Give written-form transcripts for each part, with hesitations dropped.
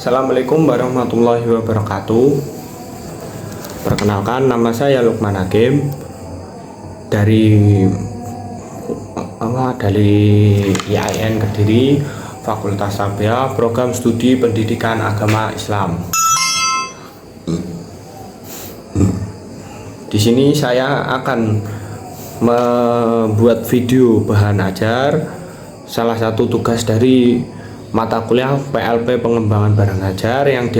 Assalamualaikum warahmatullahi wabarakatuh. Perkenalkan, nama saya Lukman Hakim dari IAIN Kediri, Fakultas Tarbiyah, Program Studi Pendidikan Agama Islam. Di sini saya akan membuat video bahan ajar salah satu tugas dari mata kuliah PLP pengembangan barang ajar yang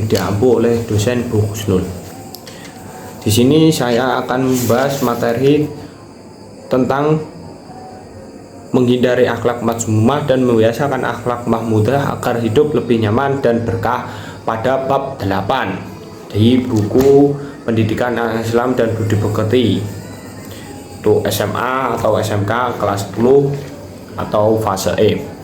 diampu oleh dosen Bu Husnul. Di sini saya akan membahas materi tentang menghindari akhlak mazmumah dan membiasakan akhlak mahmudah agar hidup lebih nyaman dan berkah pada bab 8 di buku Pendidikan Islam dan Budi Pekerti untuk SMA atau SMK kelas 10 atau fase E.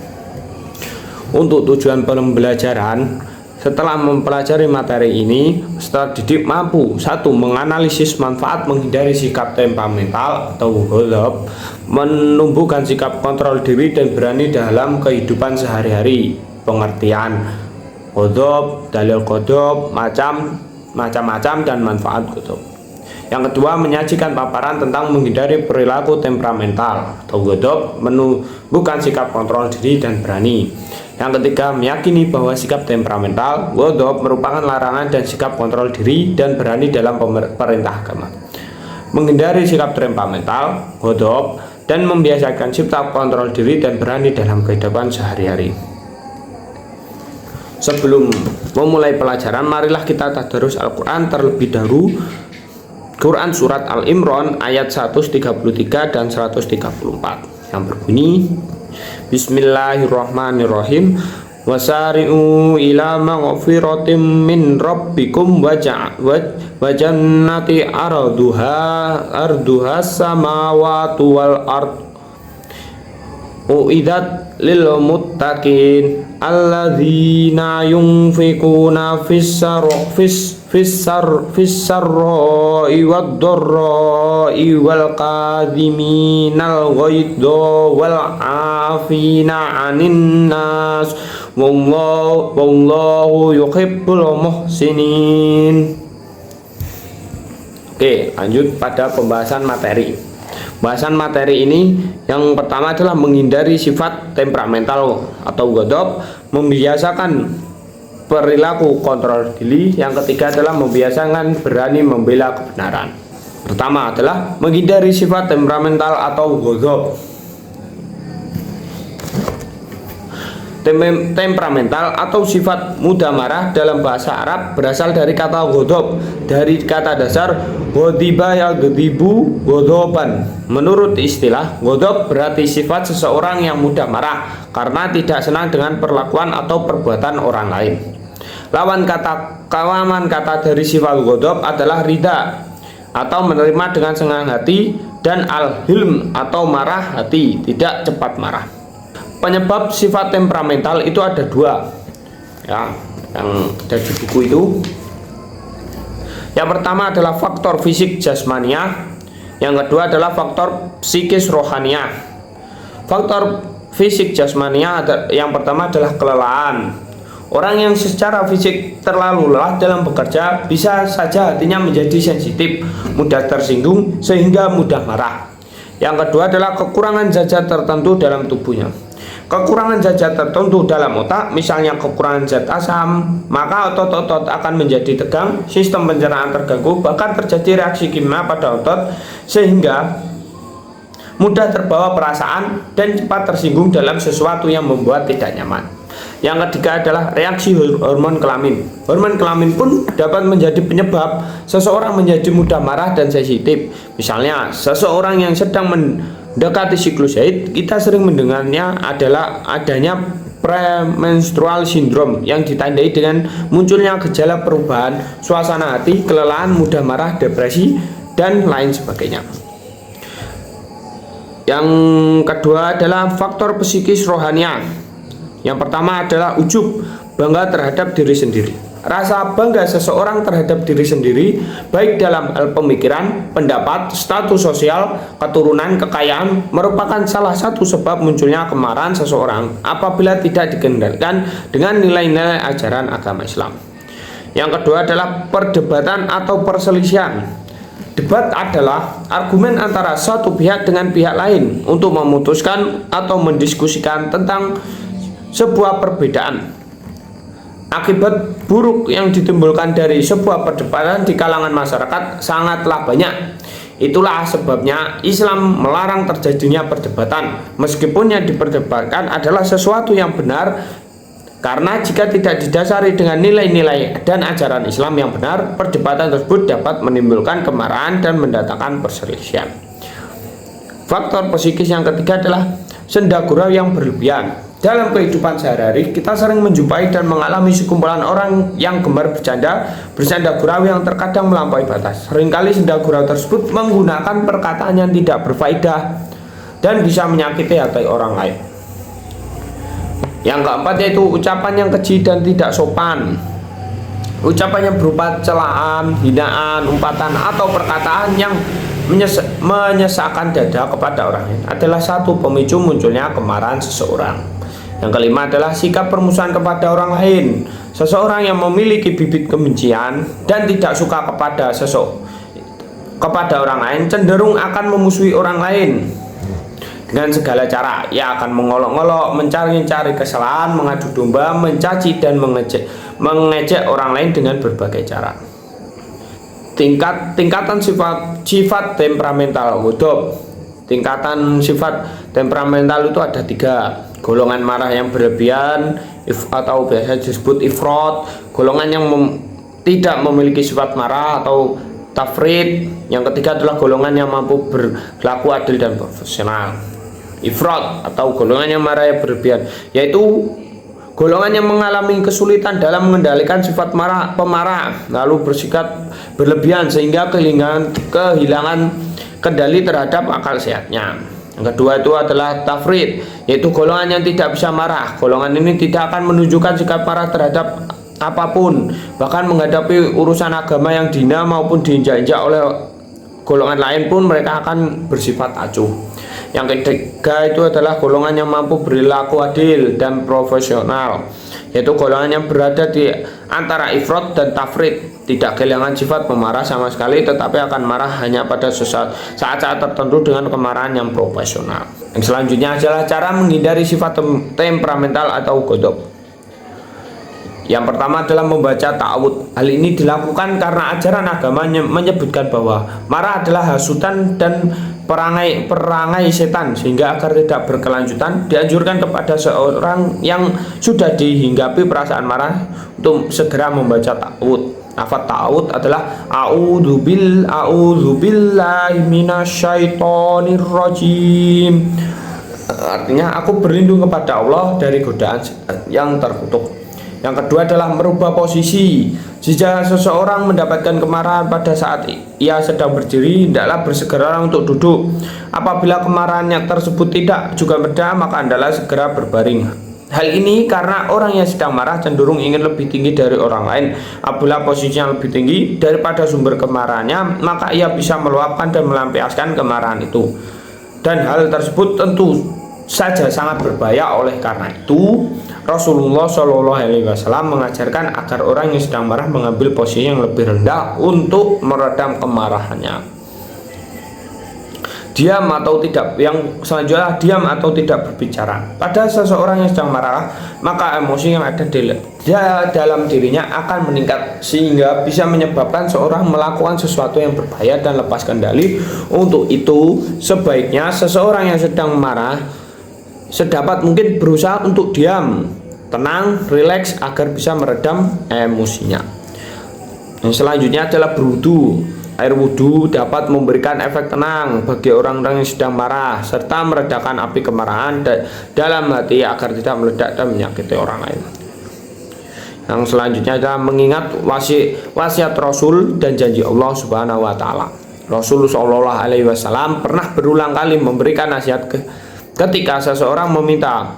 Untuk tujuan pembelajaran, setelah mempelajari materi ini, peserta didik mampu 1. Menganalisis manfaat menghindari sikap temperamental atau ghadab, menumbuhkan sikap kontrol diri dan berani dalam kehidupan sehari-hari. Pengertian ghadab, dalil ghadab, macam-macam dan manfaat ghadab. Yang kedua, menyajikan paparan tentang menghindari perilaku temperamental atau ghadab, menumbuhkan sikap kontrol diri dan berani. Yang ketiga, meyakini bahwa sikap temperamental, ghadab merupakan larangan dan sikap kontrol diri dan berani dalam perintah agama. Menghindari sikap temperamental, ghadab, dan membiasakan sikap kontrol diri dan berani dalam kehidupan sehari-hari. Sebelum memulai pelajaran, marilah kita tadarus Al-Quran terlebih dahulu. Quran Surat Al-Imran ayat 133 dan 134 yang berbunyi, Bismillahirrahmanirrahim. Wasari'u ila maghfiratin min rabbikum wa jannati arduha samawati wal ard uiddat lil muttaqin alladzina yunfikuna fis sarra'i wad dharra'i wal kadhiminal ghaidha wal 'afina 'anil nas wallahu yuhibbul muhsinin. Oke, lanjut pada pembahasan materi. Bahasan materi ini yang pertama adalah menghindari sifat temperamental atau ghadab, membiasakan perilaku kontrol diri. Yang ketiga adalah membiasakan berani membela kebenaran. Pertama adalah menghindari sifat temperamental atau ghadab. Temperamental atau sifat mudah marah dalam bahasa Arab berasal dari kata ghadab, dari kata dasar ghadiba yaghdibu ghadaban. Menurut istilah, ghadab berarti sifat seseorang yang mudah marah karena tidak senang dengan perlakuan atau perbuatan orang lain. Lawan kata dari sifat ghadab adalah ridha atau menerima dengan senang hati, dan al-hilm atau marah hati, tidak cepat marah. Penyebab sifat temperamental itu ada dua, ya, yang ada di buku itu. Yang pertama adalah faktor fisik jasmaniah, yang kedua adalah faktor psikis rohaniah. Faktor fisik jasmaniah yang pertama adalah kelelahan. Orang yang secara fisik terlalu lelah dalam bekerja bisa saja hatinya menjadi sensitif, mudah tersinggung sehingga mudah marah. Yang kedua adalah kekurangan zat tertentu dalam tubuhnya. Kekurangan zat tertentu dalam otak, misalnya kekurangan zat asam, maka otot-otot akan menjadi tegang, sistem pencernaan terganggu, bahkan terjadi reaksi kimia pada otot sehingga mudah terbawa perasaan dan cepat tersinggung dalam sesuatu yang membuat tidak nyaman. Yang ketiga adalah reaksi hormon kelamin. Hormon kelamin pun dapat menjadi penyebab seseorang menjadi mudah marah dan sensitif. Misalnya, seseorang yang sedang mendekati siklus haid, kita sering mendengarnya adalah adanya premenstrual syndrome yang ditandai dengan munculnya gejala perubahan suasana hati, kelelahan, mudah marah, depresi, dan lain sebagainya. Yang kedua adalah faktor psikis rohaniah. Yang pertama adalah ujub, bangga terhadap diri sendiri. rasa bangga seseorang terhadap diri sendiri, baik dalam hal pemikiran, pendapat, status sosial, keturunan, kekayaan, merupakan salah satu sebab munculnya kemarahan seseorang apabila tidak dikendalikan dengan nilai-nilai ajaran agama Islam. Yang kedua adalah perdebatan atau perselisihan. Debat adalah argumen antara satu pihak dengan pihak lain untuk memutuskan atau mendiskusikan tentang sebuah perbedaan. Akibat buruk yang ditimbulkan dari sebuah perdebatan di kalangan masyarakat sangatlah banyak. Itulah sebabnya Islam melarang terjadinya perdebatan, meskipun yang diperdebatkan adalah sesuatu yang benar, karena jika tidak didasari dengan nilai-nilai dan ajaran Islam yang benar, perdebatan tersebut dapat menimbulkan kemarahan dan mendatangkan perselisihan. Faktor psikis yang ketiga adalah senda gurau yang berlebihan. Dalam kehidupan sehari-hari, kita sering menjumpai dan mengalami sekumpulan orang yang gemar bersanda gurau yang terkadang melampaui batas. Seringkali senda gurau tersebut menggunakan perkataan yang tidak berfaedah dan bisa menyakiti hati orang lain. Yang keempat yaitu ucapan yang keji dan tidak sopan. Ucapan yang berupa celaan, hinaan, umpatan, atau perkataan yang menyesakkan dada kepada orang lain adalah satu pemicu munculnya kemarahan seseorang. Yang kelima adalah sikap permusuhan kepada orang lain. Seseorang yang memiliki bibit kebencian dan tidak suka kepada orang lain cenderung akan memusuhi orang lain dengan segala cara. Ia akan mengolok-olok, mencari-cari kesalahan, mengadu domba, mencaci dan mengejek orang lain dengan berbagai cara. Tingkatan sifat temperamental ghadab. Tingkatan sifat temperamental itu ada 3. Golongan marah yang berlebihan atau biasa disebut ifrat, golongan yang tidak memiliki sifat marah atau tafrid. Yang ketiga adalah golongan yang mampu berlaku adil dan profesional. Ifrat atau golongan yang marah yang berlebihan, yaitu golongan yang mengalami kesulitan dalam mengendalikan sifat pemarah, lalu bersikap berlebihan sehingga kehilangan kendali terhadap akal sehatnya. Yang kedua itu adalah tafrid, yaitu golongan yang tidak bisa marah. Golongan ini tidak akan menunjukkan sikap marah terhadap apapun, bahkan menghadapi urusan agama yang dihina maupun diinjak-injak oleh golongan lain pun mereka akan bersifat acuh. Yang ketiga itu adalah golongan yang mampu berlaku adil dan profesional, yaitu golongan yang berada di antara ifrat dan tafrid, tidak kehilangan sifat pemarah sama sekali, tetapi akan marah hanya pada saat-saat tertentu dengan kemarahan yang profesional. Yang selanjutnya adalah cara menghindari sifat temperamental atau ghadab. Yang pertama adalah membaca ta'awud. Hal ini dilakukan karena ajaran agama menyebutkan bahwa marah adalah hasutan dan perangai setan, sehingga agar tidak berkelanjutan dianjurkan kepada seorang yang sudah dihinggapi perasaan marah untuk segera membaca ta'awud. Lafaz ta'awud adalah a'udzubillahi minasyaitonir rajim. Artinya aku berlindung kepada Allah dari godaan yang terkutuk. Yang kedua adalah merubah posisi. Jika seseorang mendapatkan kemarahan pada saat ia sedang berdiri, hendaklah bersegera untuk duduk. Apabila kemarahannya tersebut tidak juga mereda, maka hendaklah segera berbaring. Hal ini karena orang yang sedang marah cenderung ingin lebih tinggi dari orang lain. Apabila posisinya lebih tinggi daripada sumber kemarahannya, maka ia bisa meluapkan dan melampiaskan kemarahan itu. Dan hal tersebut tentu saja sangat berbahaya. Oleh karena itu, Rasulullah SAW mengajarkan agar orang yang sedang marah mengambil posisi yang lebih rendah untuk meredam kemarahannya. Diam atau tidak. Yang selanjutnya, diam atau tidak berbicara. Pada seseorang yang sedang marah, maka emosi yang ada dalam dirinya akan meningkat, sehingga bisa menyebabkan seorang melakukan sesuatu yang berbahaya dan lepas kendali. Untuk itu, sebaiknya seseorang yang sedang marah sedapat mungkin berusaha untuk diam, tenang, rileks agar bisa meredam emosinya. Yang selanjutnya adalah berwudu. Air wudu dapat memberikan efek tenang bagi orang-orang yang sedang marah serta meredakan api kemarahan dalam hati agar tidak meledak dan menyakiti orang lain. Yang selanjutnya adalah mengingat wasiat Rasul dan janji Allah Subhanahu wa taala. Rasul sallallahu alaihi wasallam pernah berulang kali memberikan nasihat ketika seseorang meminta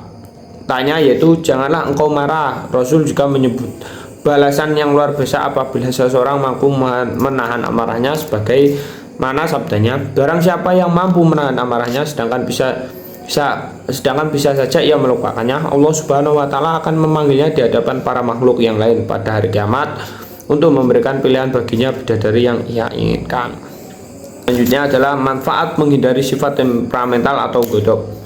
tanya, yaitu janganlah engkau marah. Rasul juga menyebut balasan yang luar biasa apabila seseorang mampu menahan amarahnya, sebagai mana sabdanya, barang siapa yang mampu menahan amarahnya sedangkan bisa saja ia melupakannya, Allah Subhanahu wa taala akan memanggilnya di hadapan para makhluk yang lain pada hari kiamat untuk memberikan pilihan baginya bidadari yang ia inginkan. Selanjutnya adalah manfaat menghindari sifat temperamental atau godok.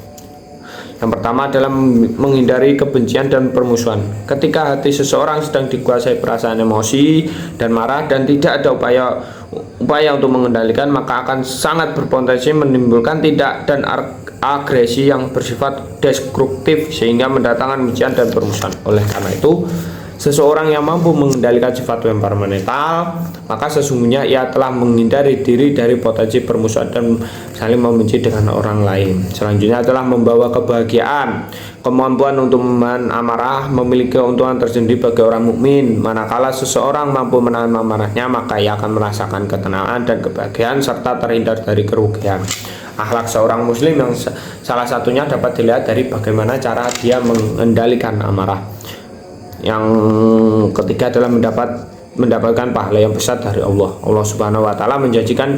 Yang pertama adalah menghindari kebencian dan permusuhan. Ketika hati seseorang sedang dikuasai perasaan emosi dan marah dan tidak ada upaya untuk mengendalikan, maka akan sangat berpotensi menimbulkan tindak dan agresi yang bersifat destruktif sehingga mendatangkan kebencian dan permusuhan. Oleh karena itu, seseorang yang mampu mengendalikan sifat temperamental, maka sesungguhnya ia telah menghindari diri dari potensi permusuhan dan saling membenci dengan orang lain. Selanjutnya adalah membawa kebahagiaan. Kemampuan untuk menahan amarah memiliki keuntungan tersendiri bagi orang mukmin. Manakala seseorang mampu menahan amarahnya, maka ia akan merasakan ketenangan dan kebahagiaan serta terhindar dari kerugian. Akhlak seorang muslim yang salah satunya dapat dilihat dari bagaimana cara dia mengendalikan amarah. Yang ketiga adalah mendapatkan pahala yang besar dari Allah. Allah Subhanahu wa taala menjanjikan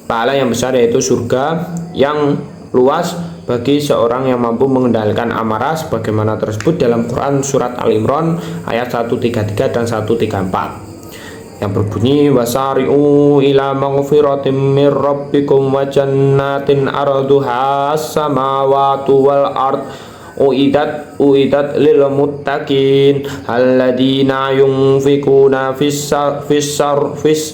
pahala yang besar, yaitu surga yang luas bagi seorang yang mampu mengendalikan amarah sebagaimana tersebut dalam Quran surat Al-Imran ayat 133 dan 134 yang berbunyi, wasari'u ila maghfiratin mir rabbikum wa jannatin arduha as-samawati wal ard uidat lil muttaqin alladzina yunfikuna fis-sarra'i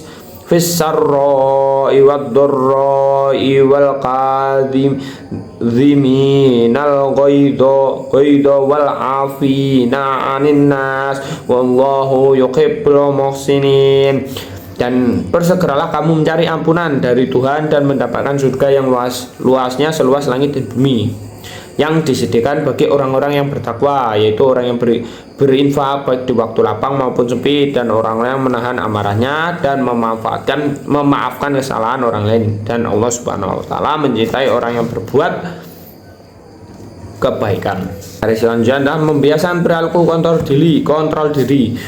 wad-dharra'i wal kadhiminal ghaidha wal 'afina 'anil nas wallahu yuhibbul muhsinin. Dan bersegeralah kamu mencari ampunan dari Tuhan dan mendapatkan surga yang luasnya seluas langit dan bumi, yang disediakan bagi orang-orang yang bertakwa, yaitu orang yang berinfak baik di waktu lapang maupun sempit, dan orang yang menahan amarahnya dan memaafkan kesalahan orang lain. Dan Allah Subhanahu wa taala mencintai orang yang berbuat kebaikan. Hari selanjutnya adalah membiasakan perilaku kontrol diri.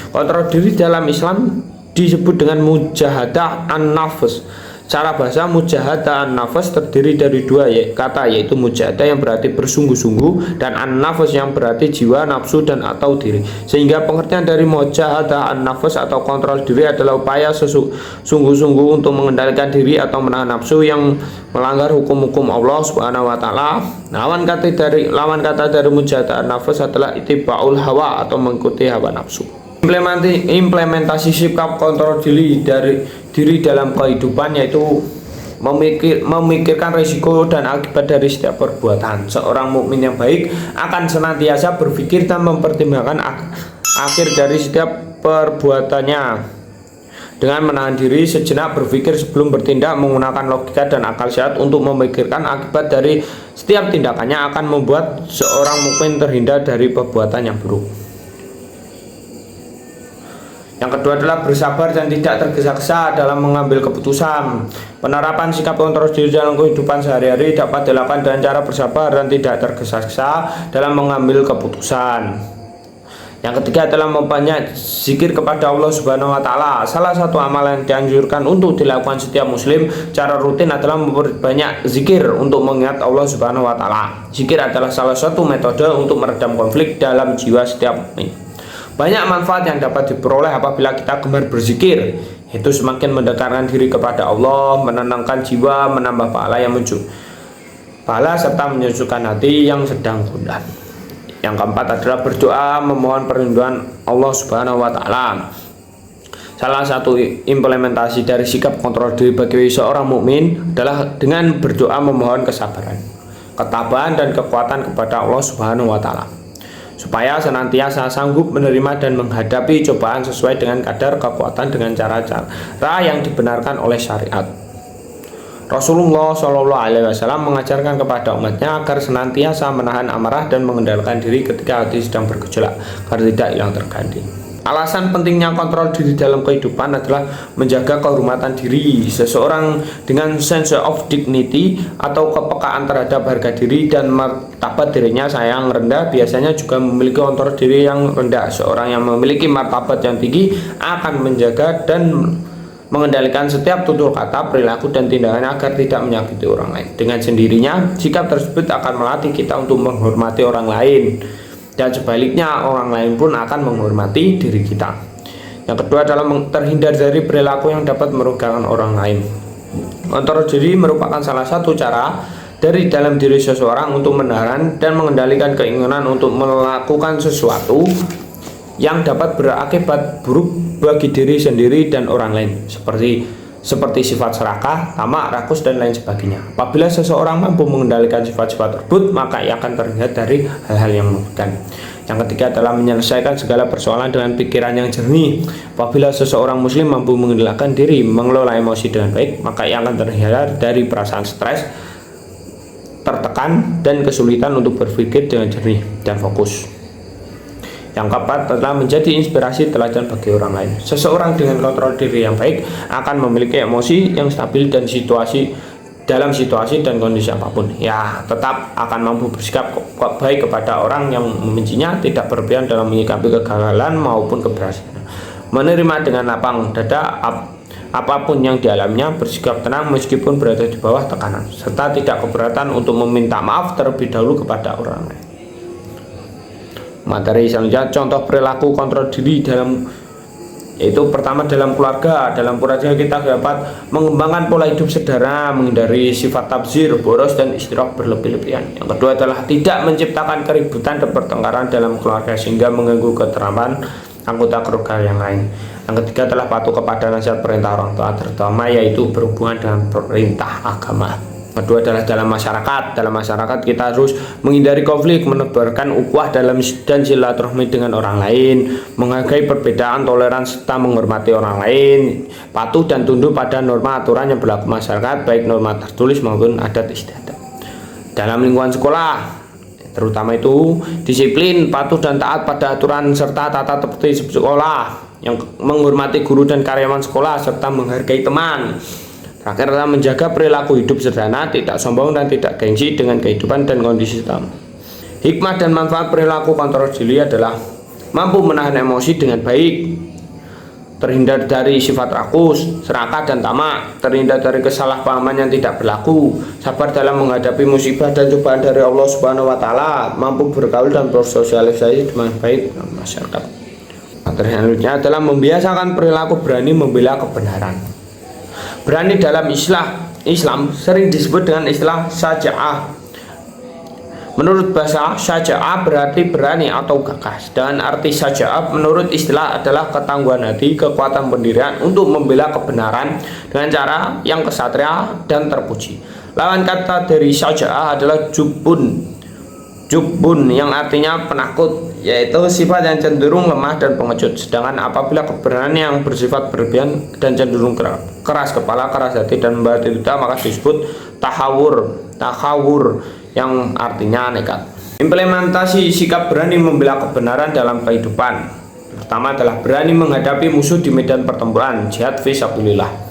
Kontrol diri dalam Islam disebut dengan mujahadah an-nafs. Cara bahasa mujahadah an-nafs terdiri dari dua kata, yaitu mujahadah yang berarti bersungguh-sungguh dan an-nafs yang berarti jiwa, nafsu dan atau diri. Sehingga pengertian dari mujahadah an-nafs atau kontrol diri adalah upaya sungguh-sungguh untuk mengendalikan diri atau menahan nafsu yang melanggar hukum-hukum Allah Subhanahu wa taala. Lawan kata dari mujahadah an-nafs adalah ittiba'ul hawa atau mengikuti hawa nafsu. Implementasi sikap kontrol diri dalam kehidupan, yaitu memikirkan risiko dan akibat dari setiap perbuatan. Seorang mukmin yang baik akan senantiasa berpikir dan mempertimbangkan akhir dari setiap perbuatannya. Dengan menahan diri sejenak, berpikir sebelum bertindak, menggunakan logika dan akal sehat untuk memikirkan akibat dari setiap tindakannya akan membuat seorang mukmin terhindar dari perbuatan yang buruk. Yang kedua adalah bersabar dan tidak tergesa-gesa dalam mengambil keputusan. Penerapan sikap kontrol diri dalam kehidupan sehari-hari dapat dilakukan dengan cara bersabar dan tidak tergesa-gesa dalam mengambil keputusan. Yang ketiga adalah memperbanyak zikir kepada Allah Subhanahu wa taala. Salah satu amalan yang dianjurkan untuk dilakukan setiap muslim secara rutin adalah memperbanyak zikir untuk mengingat Allah Subhanahu wa taala. Zikir adalah salah satu metode untuk meredam konflik dalam jiwa setiap mukmin. Banyak manfaat yang dapat diperoleh apabila kita gemar berzikir, yaitu semakin mendekatkan diri kepada Allah, menenangkan jiwa, menambah pahala serta menyejukkan hati yang sedang gundah. Yang keempat adalah berdoa memohon perlindungan Allah Subhanahu wa taala. Salah satu implementasi dari sikap kontrol diri bagi seorang mukmin adalah dengan berdoa memohon kesabaran, ketabahan dan kekuatan kepada Allah Subhanahu wa taala, supaya senantiasa sanggup menerima dan menghadapi cobaan sesuai dengan kadar kekuatan dengan cara-cara yang dibenarkan oleh syariat. Rasulullah Shallallahu Alaihi Wasallam mengajarkan kepada umatnya agar senantiasa menahan amarah dan mengendalikan diri ketika hati sedang bergejolak agar tidak hilang terganti. Alasan pentingnya kontrol diri dalam kehidupan adalah menjaga kehormatan diri. Seseorang dengan sense of dignity atau kepekaan terhadap harga diri dan martabat dirinya yang rendah biasanya juga memiliki kontrol diri yang rendah. Seorang yang memiliki martabat yang tinggi akan menjaga dan mengendalikan setiap tutur kata, perilaku, dan tindakannya agar tidak menyakiti orang lain. Dengan sendirinya, sikap tersebut akan melatih kita untuk menghormati orang lain, dan sebaliknya orang lain pun akan menghormati diri kita. Yang kedua adalah terhindar dari perilaku yang dapat merugikan orang lain. Kontrol diri merupakan salah satu cara dari dalam diri seseorang untuk menahan dan mengendalikan keinginan untuk melakukan sesuatu yang dapat berakibat buruk bagi diri sendiri dan orang lain, seperti sifat serakah, tamak, rakus, dan lain sebagainya. Apabila seseorang mampu mengendalikan sifat-sifat tersebut, maka ia akan terhindar dari hal-hal yang merugikan. Yang ketiga adalah menyelesaikan segala persoalan dengan pikiran yang jernih. Apabila seseorang muslim mampu mengendalikan diri, mengelola emosi dengan baik, maka ia akan terhindar dari perasaan stres, tertekan, dan kesulitan untuk berpikir dengan jernih dan fokus. Yang keempat adalah menjadi inspirasi teladan bagi orang lain. Seseorang dengan kontrol diri yang baik akan memiliki emosi yang stabil dan dalam situasi dan kondisi apapun. Ya, tetap akan mampu bersikap baik kepada orang yang membencinya, tidak berlebihan dalam menyikapi kegagalan maupun keberhasilan. Menerima dengan lapang dada apapun yang dialaminya, bersikap tenang meskipun berada di bawah tekanan, serta tidak keberatan untuk meminta maaf terlebih dahulu kepada orang lain. Materi selanjutnya contoh perilaku kontrol diri yaitu pertama dalam keluarga. Dalam keluarga kita dapat mengembangkan pola hidup sederhana, menghindari sifat tabzir, boros, dan istirahat berlebih-lebihan. Yang kedua adalah tidak menciptakan keributan dan pertengkaran dalam keluarga sehingga mengganggu ketentraman anggota keluarga yang lain. Yang ketiga adalah patuh kepada nasihat perintah orang tua, terutama yaitu berhubungan dengan perintah agama. Kedua adalah dalam masyarakat. Dalam masyarakat kita harus menghindari konflik, menebarkan ukhuwah dan silaturahmi dengan orang lain, menghargai perbedaan, toleran, serta menghormati orang lain, patuh dan tunduk pada norma aturan yang berlaku masyarakat, baik norma tertulis maupun adat istiadat. Dalam lingkungan sekolah, terutama itu disiplin, patuh dan taat pada aturan serta tata tertib sekolah, yang menghormati guru dan karyawan sekolah serta menghargai teman. Terakhir adalah menjaga perilaku hidup sederhana, tidak sombong dan tidak gengsi dengan kehidupan dan kondisi utama. Hikmah dan manfaat perilaku kontrol diri adalah mampu menahan emosi dengan baik, terhindar dari sifat rakus, serakah, dan tamak, terhindar dari kesalahpahaman yang tidak berlaku, sabar dalam menghadapi musibah dan cobaan dari Allah Subhanahu wa Ta'ala, mampu bergaul dan bersosialisasi dengan baik dalam masyarakat. Materi selanjutnya adalah membiasakan perilaku berani membela kebenaran. Berani dalam Islam sering disebut dengan istilah syaja'ah. Menurut bahasa, syaja'ah berarti berani atau gagah. Dan arti syaja'ah menurut istilah adalah ketangguhan hati, kekuatan pendirian untuk membela kebenaran dengan cara yang kesatria dan terpuji. Lawan kata dari syaja'ah adalah jubun yang artinya penakut, yaitu sifat yang cenderung lemah dan pengecut. Sedangkan apabila kebenaran yang bersifat berlebihan dan cenderung keras kepala, keras hati, dan membawa dusta, maka disebut tahawur yang artinya nekat. Implementasi sikap berani membela kebenaran dalam kehidupan. Pertama adalah berani menghadapi musuh di medan pertempuran, jihad fisabilillah.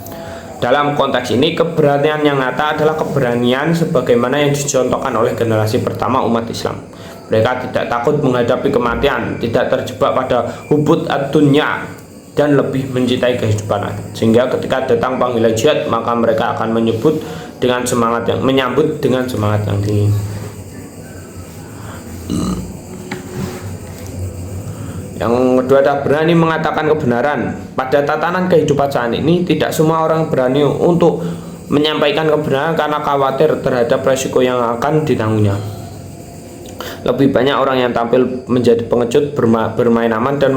Dalam konteks ini, keberanian yang nyata adalah keberanian sebagaimana yang dicontohkan oleh generasi pertama umat Islam. Mereka tidak takut menghadapi kematian, tidak terjebak pada hubut ad-dunya, dan lebih mencintai kehidupan. Sehingga ketika datang panggilan jihad, maka mereka akan menyambut dengan semangat yang tinggi. Yang kedua adalah berani mengatakan kebenaran. Pada tatanan kehidupan saat ini, tidak semua orang berani untuk menyampaikan kebenaran karena khawatir terhadap resiko yang akan ditanggungnya. Lebih banyak orang yang tampil menjadi pengecut, bermain aman, dan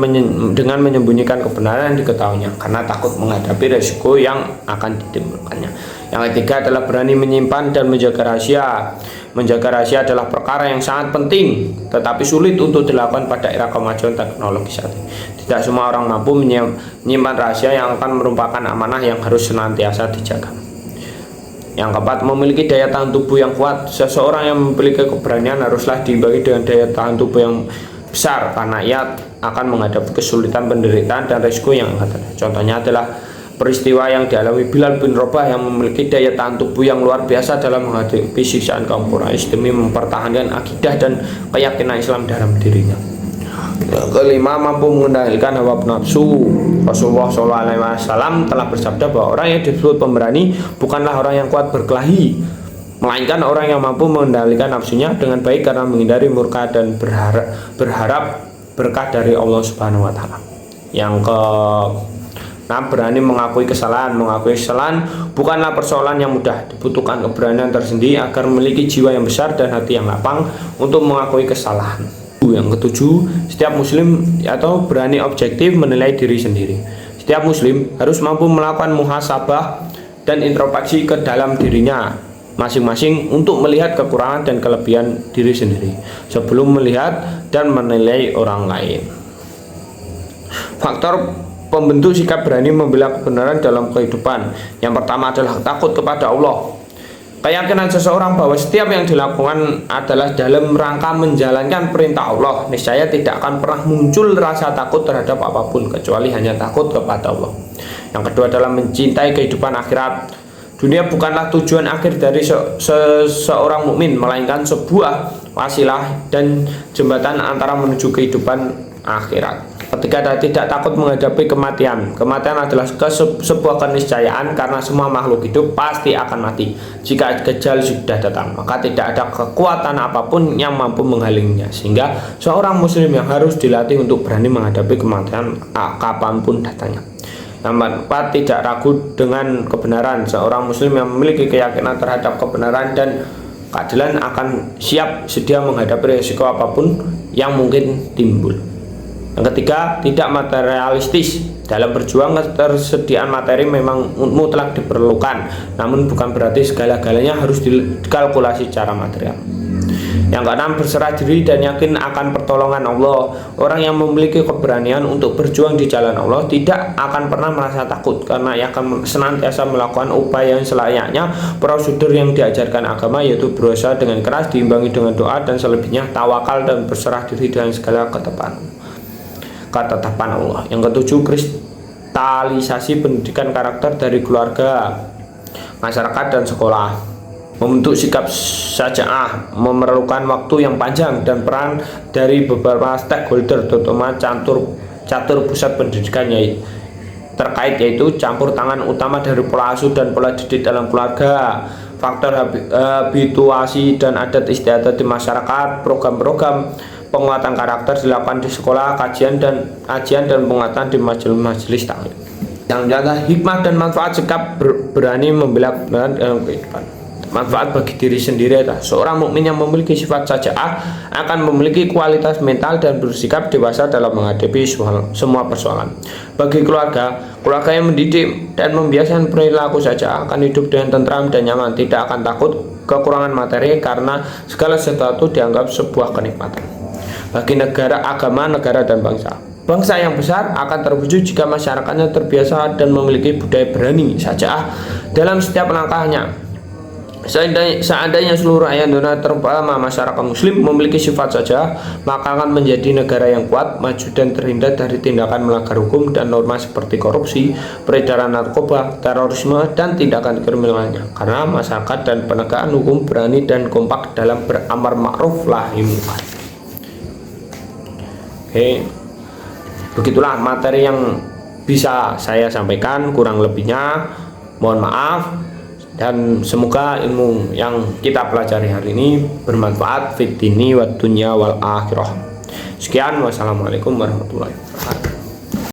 dengan menyembunyikan kebenaran yang diketahuinya karena takut menghadapi resiko yang akan ditimbulkannya. Yang ketiga adalah berani menyimpan dan menjaga rahasia. Menjaga rahasia adalah perkara yang sangat penting, tetapi sulit untuk dilakukan pada era kemajuan teknologi saat ini. Tidak semua orang mampu menyimpan rahasia yang akan merupakan amanah yang harus senantiasa dijaga. Yang keempat, memiliki daya tahan tubuh yang kuat. Seseorang yang memiliki keberanian haruslah diimbangi dengan daya tahan tubuh yang besar, karena ia akan menghadapi kesulitan, penderitaan, dan risiko yang akan ada. Contohnya adalah peristiwa yang dialami Bilal bin Rabah yang memiliki daya tahan tubuh yang luar biasa dalam menghadapi siksaan kaum Quraisy demi mempertahankan akidah dan keyakinan Islam dalam dirinya. Yang kelima, mampu mengendalikan hawa nafsu. Rasulullah SAW telah bersabda bahwa orang yang disebut pemberani bukanlah orang yang kuat berkelahi, melainkan orang yang mampu mengendalikan nafsunya dengan baik karena menghindari murka dan berharap berkah dari Allah Subhanahu wa taala. Yang ke-6, berani mengakui kesalahan. Mengakui kesalahan bukanlah persoalan yang mudah, dibutuhkan keberanian tersendiri agar memiliki jiwa yang besar dan hati yang lapang untuk mengakui kesalahan. Yang ke-7, setiap muslim atau berani objektif menilai diri sendiri. Setiap muslim harus mampu melakukan muhasabah dan introspeksi ke dalam dirinya masing-masing untuk melihat kekurangan dan kelebihan diri sendiri sebelum melihat dan menilai orang lain. Faktor pembentuk sikap berani membela kebenaran dalam kehidupan. Yang pertama adalah takut kepada Allah. Keyakinan seseorang bahwa setiap yang dilakukan adalah dalam rangka menjalankan perintah Allah, niscaya tidak akan pernah muncul rasa takut terhadap apapun kecuali hanya takut kepada Allah. Yang kedua adalah mencintai kehidupan akhirat. Dunia bukanlah tujuan akhir dari seorang mukmin, melainkan sebuah wasilah dan jembatan antara menuju kehidupan akhirat. Ketika tidak takut menghadapi kematian. Kematian adalah sebuah keniscayaan karena semua makhluk hidup pasti akan mati. Jika ajal sudah datang, maka tidak ada kekuatan apapun yang mampu menghalanginya. Sehingga seorang muslim yang harus dilatih untuk berani menghadapi kematian kapanpun datangnya. Nomor 4, tidak ragu dengan kebenaran. Seorang muslim yang memiliki keyakinan terhadap kebenaran dan keadilan akan siap sedia menghadapi risiko apapun yang mungkin timbul. Yang ketiga, tidak materialistis. Dalam berjuang, ketersediaan materi memang mutlak diperlukan, namun bukan berarti segala-galanya harus dikalkulasi secara material. Yang keenam, berserah diri dan yakin akan pertolongan Allah. Orang yang memiliki keberanian untuk berjuang di jalan Allah tidak akan pernah merasa takut, karena ia akan senantiasa melakukan upaya yang selayaknya prosedur yang diajarkan agama, yaitu berusaha dengan keras diimbangi dengan doa, dan selebihnya tawakal dan berserah diri dengan segala ketetapan Allah. Yang ketujuh, kristalisasi pendidikan karakter dari keluarga, masyarakat, dan sekolah. Membentuk sikap syaja'ah memerlukan waktu yang panjang dan peran dari beberapa stakeholder, terutama catur pusat pendidikan terkait, yaitu campur tangan utama dari pola asuh dan pola didik dalam keluarga, faktor habituasi dan adat istiadat di masyarakat, program-program penguatan karakter dilakukan di sekolah, kajian dan penguatan di majelis taklim. Yang menjaga hikmah dan manfaat sikap berani membela kebenaran dalam kehidupan. Manfaat bagi diri sendiri adalah seorang mukmin yang memiliki sifat syaja'ah akan memiliki kualitas mental dan bersikap dewasa dalam menghadapi semua persoalan. Bagi keluarga yang mendidik dan membiasakan perilaku syaja'ah akan hidup dengan tentram dan nyaman, tidak akan takut kekurangan materi karena segala sesuatu dianggap sebuah kenikmatan. Bagi negara, agama, negara, dan bangsa yang besar akan terwujud jika masyarakatnya terbiasa dan memiliki budaya berani syaja'ah dalam setiap langkahnya. Seandainya seluruh rakyat Indonesia, terutama masyarakat muslim, memiliki sifat syaja'ah, maka akan menjadi negara yang kuat, maju, dan terhindar dari tindakan melanggar hukum dan norma seperti korupsi, peredaran narkoba, terorisme, dan tindakan kriminalnya. Karena masyarakat dan penegakan hukum berani dan kompak dalam beramar ma'ruf nahi munkar. Oke, begitulah materi yang bisa saya sampaikan, kurang lebihnya mohon maaf, dan semoga ilmu yang kita pelajari hari ini bermanfaat fid dini wad dunya wal akhirah. Sekian, wassalamualaikum warahmatullahi wabarakatuh.